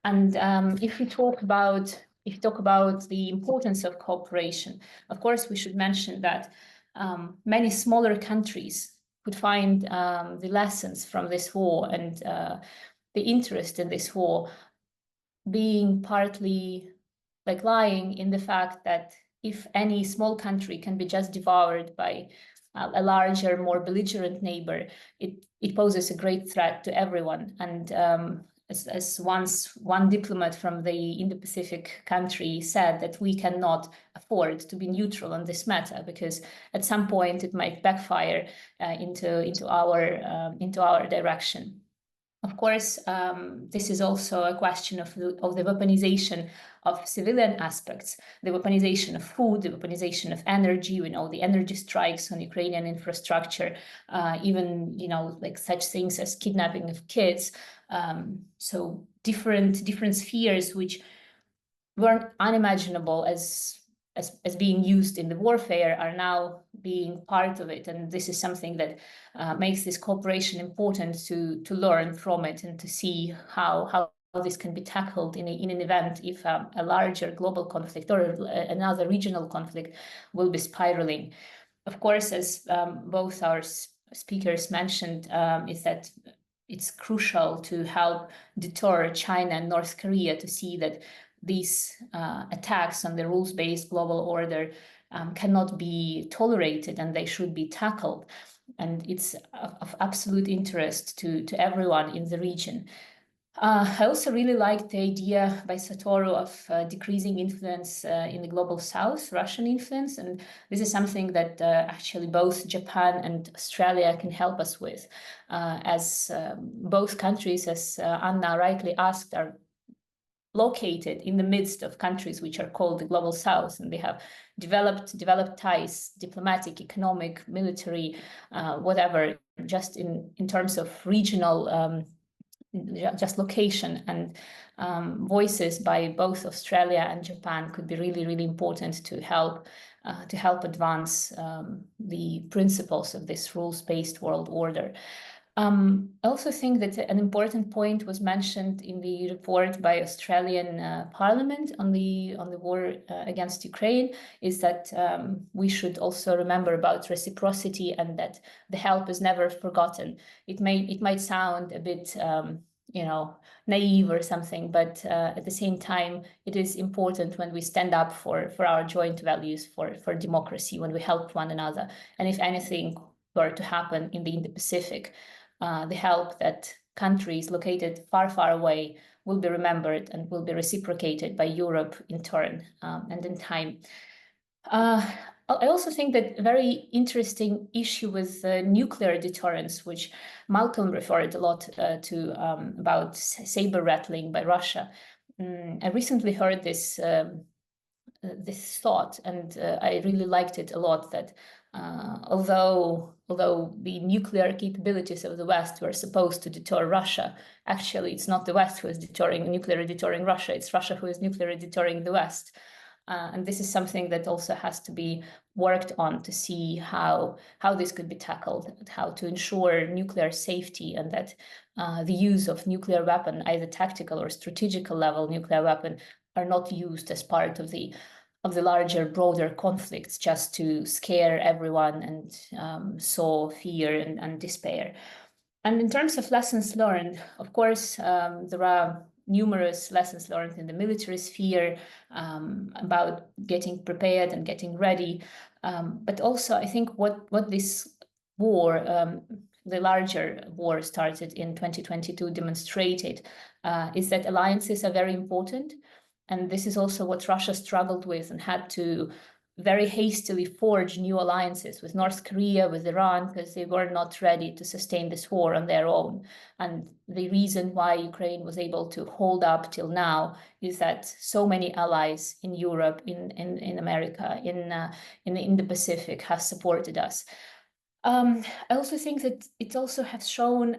And if we talk about the importance of cooperation, of course, we should mention that many smaller countries could find the lessons from this war and the interest in this war being partly lying in the fact that if any small country can be just devoured by a larger, more belligerent neighbor, it poses a great threat to everyone. And as once one diplomat from the Indo-Pacific country said, that we cannot afford to be neutral on this matter, because at some point it might backfire into our direction. Of course, this is also a question of the weaponization of civilian aspects, the weaponization of food, the weaponization of energy. We know the energy strikes on Ukrainian infrastructure, even like such things as kidnapping of kids. So different spheres which weren't unimaginable as being used in the warfare are now being part of it. And this is something that makes this cooperation important to learn from it and to see how this can be tackled in an event if a larger global conflict or another regional conflict will be spiraling. Of course, as both our speakers mentioned, is that it's crucial to help deter China and North Korea to see that these attacks on the rules-based global order cannot be tolerated and they should be tackled. And it's of absolute interest to everyone in the region. I also really liked the idea by Satoru of decreasing influence in the global south, Russian influence. And this is something that actually both Japan and Australia can help us with, as both countries, as Anna rightly asked, are located in the midst of countries which are called the global south, and they have developed ties, diplomatic, economic, military, whatever, just in terms of regional just location. And voices by both Australia and Japan could be really important to help advance the principles of this rules-based world order. I also think that an important point was mentioned in the report by Australian Parliament on the war against Ukraine, is that we should also remember about reciprocity and that the help is never forgotten. It might sound a bit naive or something, but at the same time, it is important when we stand up for our joint values, for democracy, when we help one another. And if anything were to happen in the Indo-Pacific, the help that countries located far away will be remembered and will be reciprocated by Europe in turn and in time. I also think that a very interesting issue with nuclear deterrence, which Malcolm referred a lot to about saber rattling by Russia. I recently heard this thought, and I really liked it a lot, that although the nuclear capabilities of the West were supposed to deter Russia, actually it's not the West who is nuclear deterring Russia, it's Russia who is nuclear deterring the West. And this is something that also has to be worked on to see how this could be tackled, how to ensure nuclear safety, and that the use of nuclear weapon, either tactical or strategical level nuclear weapon, are not used as part of the larger, broader conflicts just to scare everyone and sow fear and despair. And in terms of lessons learned, of course, there are numerous lessons learned in the military sphere about getting prepared and getting ready. But also, I think what this war, the larger war started in 2022, demonstrated is that alliances are very important. And this is also what Russia struggled with and had to very hastily forge new alliances with North Korea, with Iran, because they were not ready to sustain this war on their own. And the reason why Ukraine was able to hold up till now is that so many allies in Europe, in America, in the Indo-Pacific have supported us. I also think that it also has shown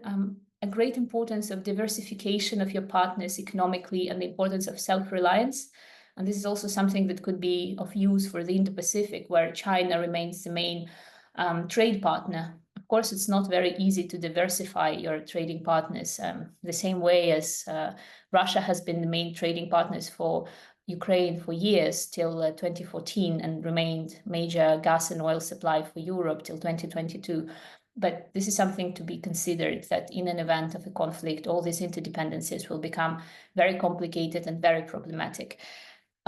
a great importance of diversification of your partners economically and the importance of self-reliance. And this is also something that could be of use for the Indo-Pacific, where China remains the main trade partner. Of course, it's not very easy to diversify your trading partners the same way as Russia has been the main trading partners for Ukraine for years till 2014 and remained major gas and oil supply for Europe till 2022. But this is something to be considered, that in an event of a conflict, all these interdependencies will become very complicated and very problematic.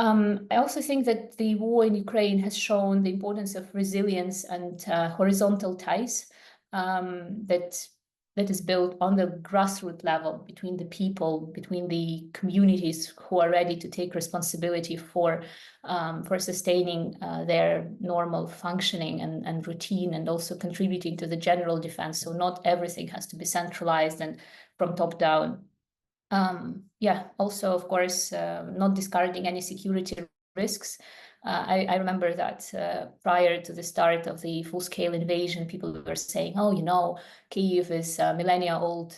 I also think that the war in Ukraine has shown the importance of resilience and horizontal ties that is built on the grassroots level between the people, between the communities who are ready to take responsibility for sustaining their normal functioning and routine, and also contributing to the general defense. So not everything has to be centralized and from top down. Also, of course, not discarding any security risks. I remember that prior to the start of the full-scale invasion, people were saying, oh, you know, Kyiv is a millennia-old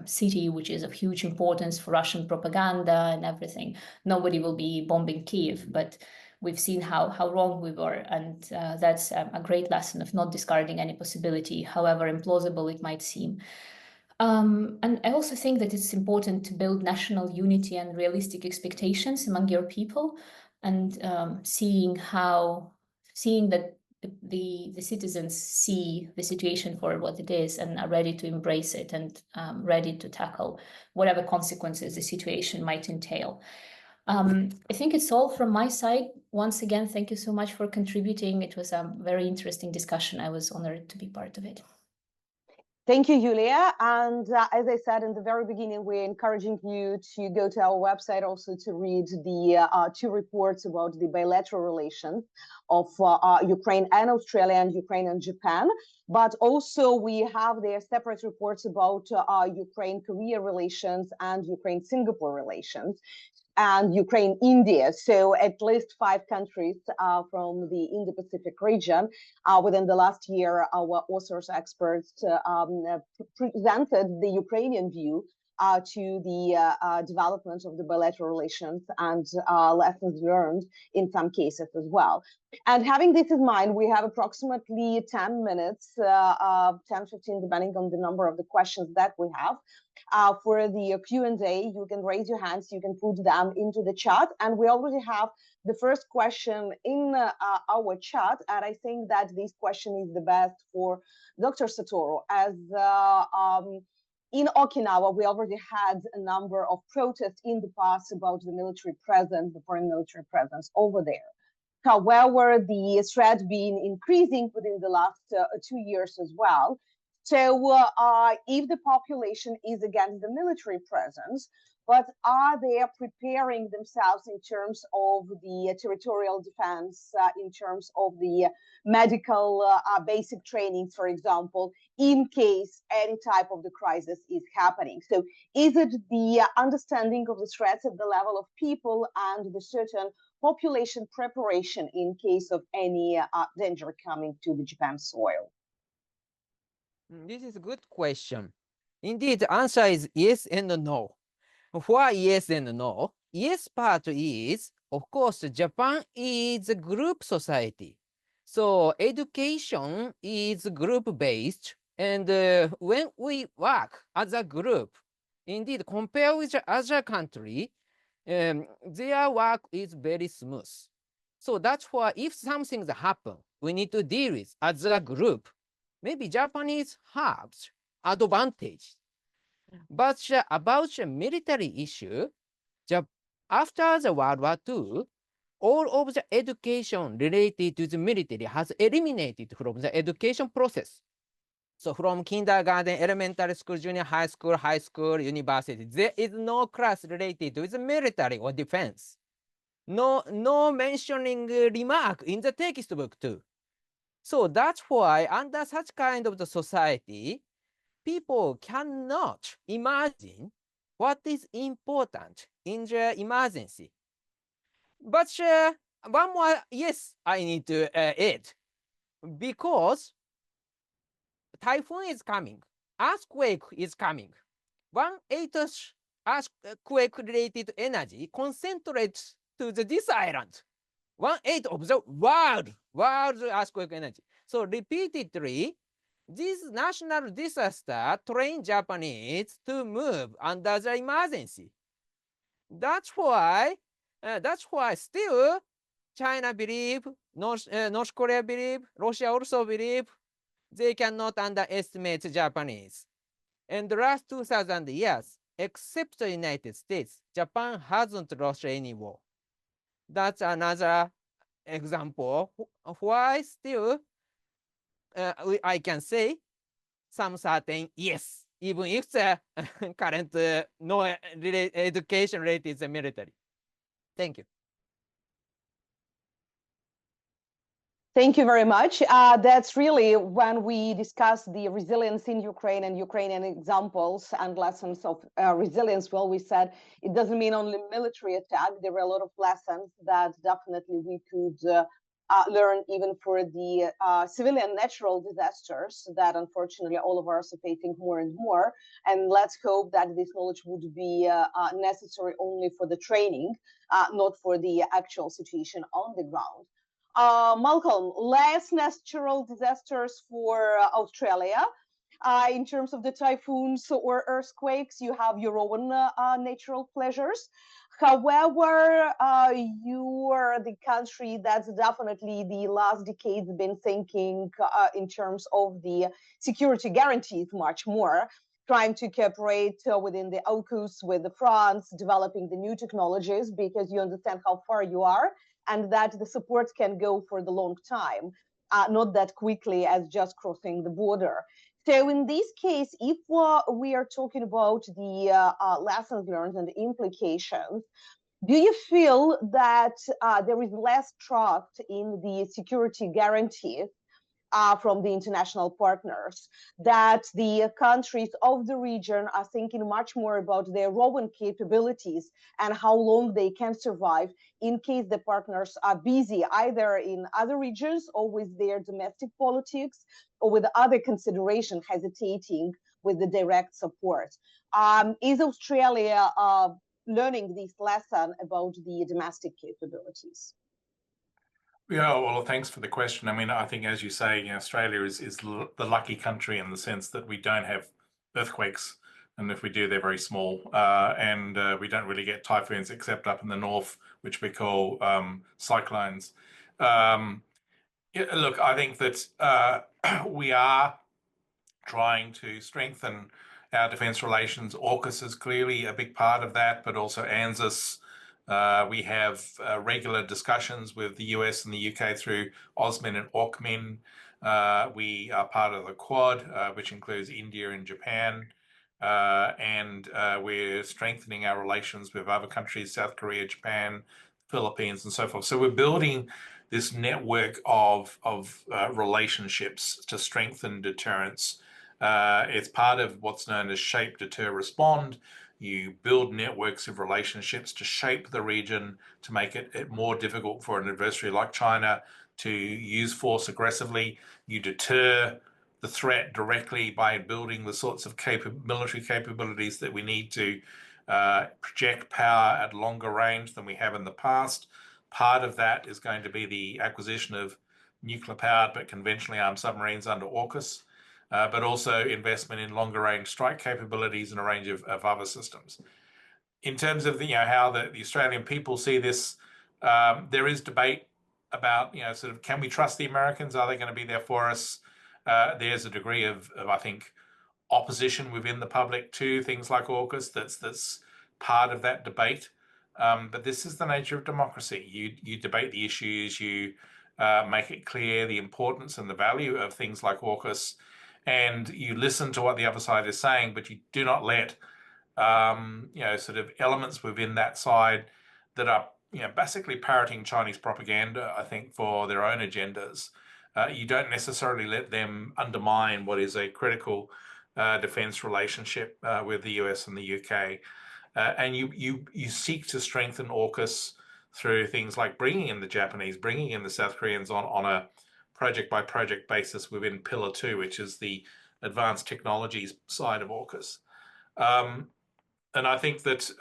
city, which is of huge importance for Russian propaganda and everything. Nobody will be bombing Kyiv, but we've seen how wrong we were. And that's a great lesson of not discarding any possibility, however implausible it might seem. And I also think that it's important to build national unity and realistic expectations among your people, and seeing that the citizens see the situation for what it is and are ready to embrace it and ready to tackle whatever consequences the situation might entail. I think it's all from my side. Once again, thank you so much for contributing. It was a very interesting discussion. I was honored to be part of it. Thank you, Yuliia. And as I said in the very beginning, we're encouraging you to go to our website also to read the two reports about the bilateral relations of Ukraine and Australia, and Ukraine and Japan. But also we have their separate reports about Ukraine-Korea relations and Ukraine-Singapore relations, and Ukraine-India. So at least 5 countries from the Indo-Pacific region. Within the last year, our authors, experts presented the Ukrainian view to the development of the bilateral relations and lessons learned in some cases as well. And having this in mind, we have approximately 10 minutes, 10, 15, depending on the number of the questions that we have. For the Q&A, you can raise your hands, you can put them into the chat. And we already have the first question in our chat. And I think that this question is the best for Dr. Satoru, as in Okinawa, we already had a number of protests in the past about the military presence, the foreign military presence over there. However, the threat been increasing within the last 2 years as well. So if the population is against the military presence, but are they preparing themselves in terms of the territorial defense, in terms of the medical basic trainings, for example, in case any type of the crisis is happening? So is it the understanding of the threats at the level of people and the certain population preparation in case of any danger coming to the Japan soil? This is a good question. Indeed, the answer is yes and no. Why yes and no? Yes part is, of course, Japan is a group society. So education is group-based. And when we work as a group, indeed, compared with other country, their work is very smooth. So that's why if something happens, we need to deal with as a group. Maybe Japanese have advantage. But about the military issue, after the World War II, all of the education related to the military has eliminated from the education process. So from kindergarten, elementary school, junior high school, university, there is no class related to the military or defense. No mentioning remark in the textbook too. So that's why under such kind of the society, people cannot imagine what is important in the emergency. But one more, yes, I need to add, because typhoon is coming, earthquake is coming. 1/8 earthquake-related energy concentrates to this island. 1/8 of the world's earthquake energy. So repeatedly, this national disaster train Japanese to move under the emergency. That's why still China believe, North Korea believe, Russia also believe they cannot underestimate Japanese. And the last 2,000 years, except the United States, Japan hasn't lost any war. That's another example of why still I can say some certain yes, even if the current no education rate is the military. Thank you. Thank you very much. That's really when we discuss the resilience in Ukraine and Ukrainian examples and lessons of resilience. Well, we said it doesn't mean only military attack. There are a lot of lessons that definitely we could learn even for the civilian natural disasters that unfortunately all of us are facing more and more. And let's hope that this knowledge would be necessary only for the training, not for the actual situation on the ground. Malcolm, less natural disasters for Australia. In terms of the typhoons or earthquakes, you have your own natural pleasures. However, you are the country that's definitely the last decades been thinking in terms of the security guarantees much more, trying to cooperate within the AUKUS with France, developing the new technologies because you understand how far you are and that the support can go for the long time, not that quickly as just crossing the border. So in this case, if we are talking about the lessons learned and the implications, do you feel that there is less trust in the security guarantees from the international partners, that the countries of the region are thinking much more about their own capabilities and how long they can survive in case the partners are busy either in other regions or with their domestic politics or with other consideration hesitating with the direct support? Is Australia learning this lesson about the domestic capabilities? Yeah, well, thanks for the question. I mean, I think, as you say, you know, Australia is the lucky country in the sense that we don't have earthquakes, and if we do, they're very small, and we don't really get typhoons except up in the north, which we call cyclones. Yeah, look, I think that we are trying to strengthen our defence relations. AUKUS is clearly a big part of that, but also ANZUS. We have regular discussions with the US and the UK through OSMIN and AUKMIN. We are part of the Quad, which includes India and Japan. And we're strengthening our relations with other countries, South Korea, Japan, Philippines, and so forth. So we're building this network of relationships to strengthen deterrence. It's part of what's known as shape, deter, respond. You build networks of relationships to shape the region, to make it more difficult for an adversary like China to use force aggressively. You deter the threat directly by building the sorts of military capabilities that we need to project power at longer range than we have in the past. Part of that is going to be the acquisition of nuclear-powered but conventionally armed submarines under AUKUS. But also investment in longer range strike capabilities and a range of other systems. In terms of how the Australian people see this, there is debate about sort of, can we trust the Americans? Are they going to be there for us? There's a degree of I think opposition within the public to things like AUKUS. That's part of that debate. But this is the nature of democracy. You debate the issues, you make it clear the importance and the value of things like AUKUS, and you listen to what the other side is saying, but you do not let sort of elements within that side that are basically parroting Chinese propaganda, I think, for their own agendas. You don't necessarily let them undermine what is a critical defense relationship with the US and the UK. And you seek to strengthen AUKUS through things like bringing in the Japanese, bringing in the South Koreans on a project-by-project basis within Pillar 2, which is the advanced technologies side of AUKUS. And I think that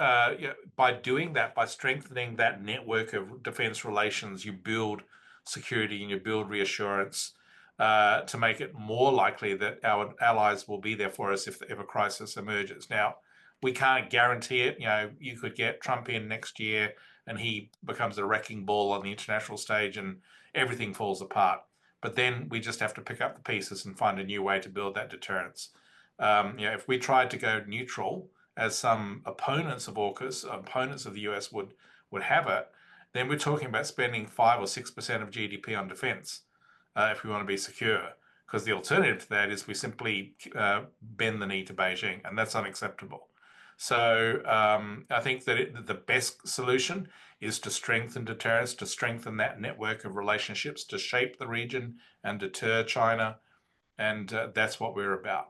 by doing that, by strengthening that network of defense relations, you build security and you build reassurance to make it more likely that our allies will be there for us if a crisis emerges. Now, we can't guarantee it. You could get Trump in next year and he becomes a wrecking ball on the international stage and everything falls apart. But then we just have to pick up the pieces and find a new way to build that deterrence. If we tried to go neutral, as some opponents of AUKUS, opponents of the US would have it, then we're talking about spending 5 or 6% of GDP on defense if we want to be secure. Because the alternative to that is we simply bend the knee to Beijing, and that's unacceptable. So I think that the best solution is to strengthen deterrence, to strengthen that network of relationships, to shape the region and deter China, and that's what we're about.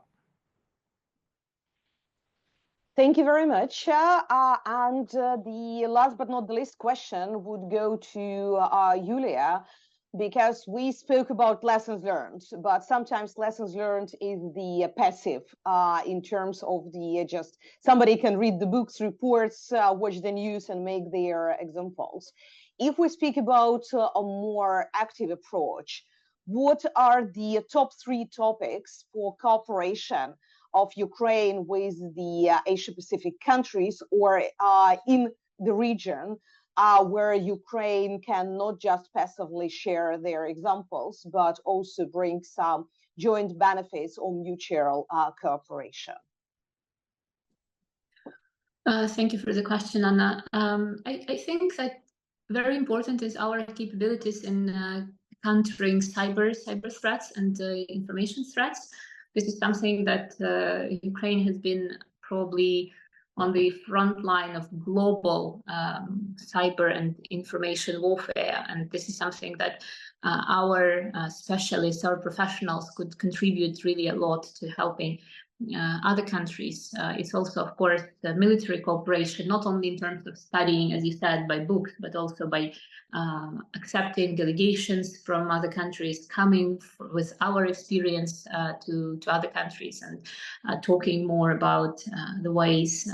Thank you very much. And the last but not the least question would go to Yuliia, because we spoke about lessons learned, but sometimes lessons learned is the passive in terms of the just somebody can read the books, reports, watch the news and make their examples. If we speak about a more active approach, what are the top 3 topics for cooperation of Ukraine with the Asia-Pacific countries or in the region where Ukraine can not just passively share their examples, but also bring some joint benefits or mutual cooperation? Thank you for the question, Anna. I think that very important is our capabilities in countering cyber threats and information threats. This is something that Ukraine has been probably on the front line of global cyber and information warfare. And this is something that our specialists, our professionals could contribute really a lot to helping other countries. It's also, of course, the military cooperation, not only in terms of studying, as you said, by books, but also by accepting delegations from other countries, coming with our experience to other countries and talking more about the ways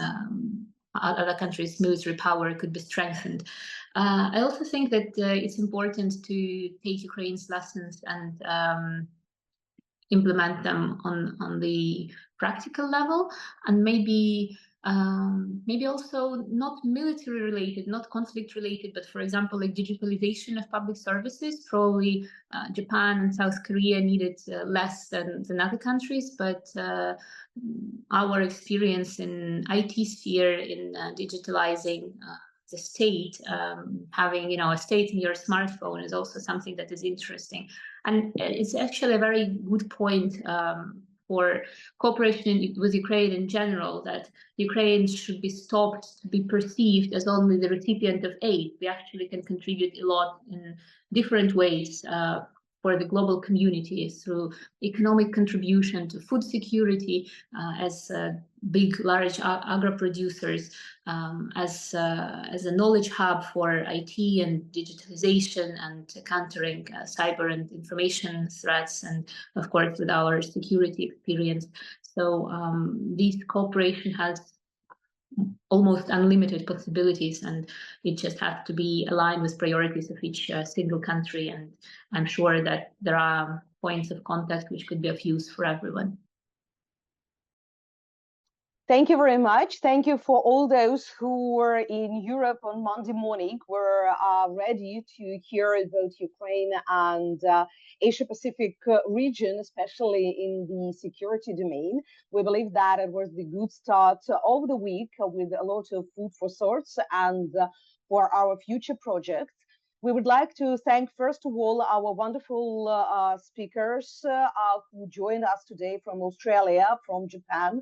other countries' military power could be strengthened. I also think that it's important to take Ukraine's lessons and implement them on the practical level, and maybe also not military related, not conflict related, but for example, like digitalization of public services. Probably Japan and South Korea need it less than other countries, but our experience in IT sphere in digitalizing the state, having a state in your smartphone is also something that is interesting. And it's actually a very good point for cooperation with Ukraine in general, that Ukraine should be stopped to be perceived as only the recipient of aid. We actually can contribute a lot in different ways for the global community through economic contribution to food security as big, large agro producers, as a knowledge hub for IT and digitalization and countering cyber and information threats, and of course with our security experience. So this cooperation has almost unlimited possibilities, and it just has to be aligned with priorities of each single country. And I'm sure that there are points of contact which could be of use for everyone. Thank you very much. Thank you for all those who were in Europe on Monday morning, were ready to hear about Ukraine and Asia-Pacific region, especially in the security domain. We believe that it was the good start of the week with a lot of food for thought and for our future projects. We would like to thank, first of all, our wonderful speakers who joined us today from Australia, from Japan,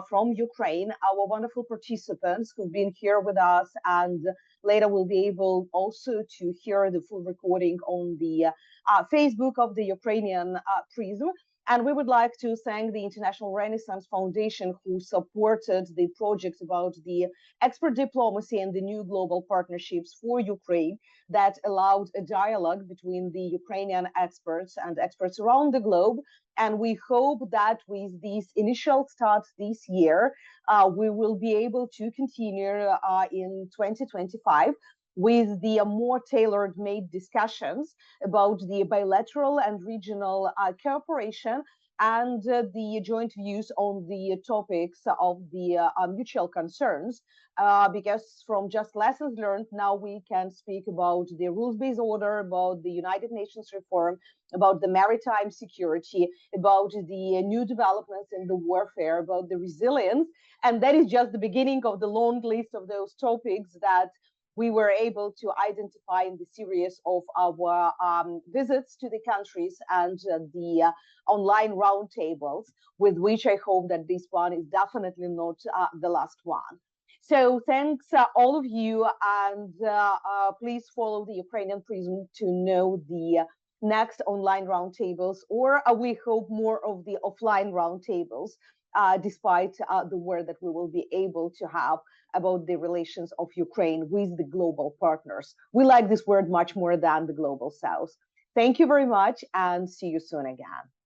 from Ukraine, our wonderful participants who've been here with us, and later we'll be able also to hear the full recording on the Facebook of the Ukrainian Prism. And we would like to thank the International Renaissance Foundation, who supported the project about the expert diplomacy and the new global partnerships for Ukraine that allowed a dialogue between the Ukrainian experts and experts around the globe. And we hope that with this initial start this year, we will be able to continue in 2025 with the more tailor-made discussions about the bilateral and regional cooperation and the joint views on the topics of the mutual concerns, because from just lessons learned, now we can speak about the rules-based order, about the United Nations reform, about the maritime security, about the new developments in the warfare, about the resilience. And that is just the beginning of the long list of those topics that we were able to identify in the series of our visits to the countries and the online roundtables, with which I hope that this one is definitely not the last one. So thanks all of you, and please follow the Ukrainian Prism to know the next online roundtables, or we hope more of the offline roundtables, despite the word that we will be able to have about the relations of Ukraine with the global partners. We like this word much more than the global south. Thank you very much, and see you soon again.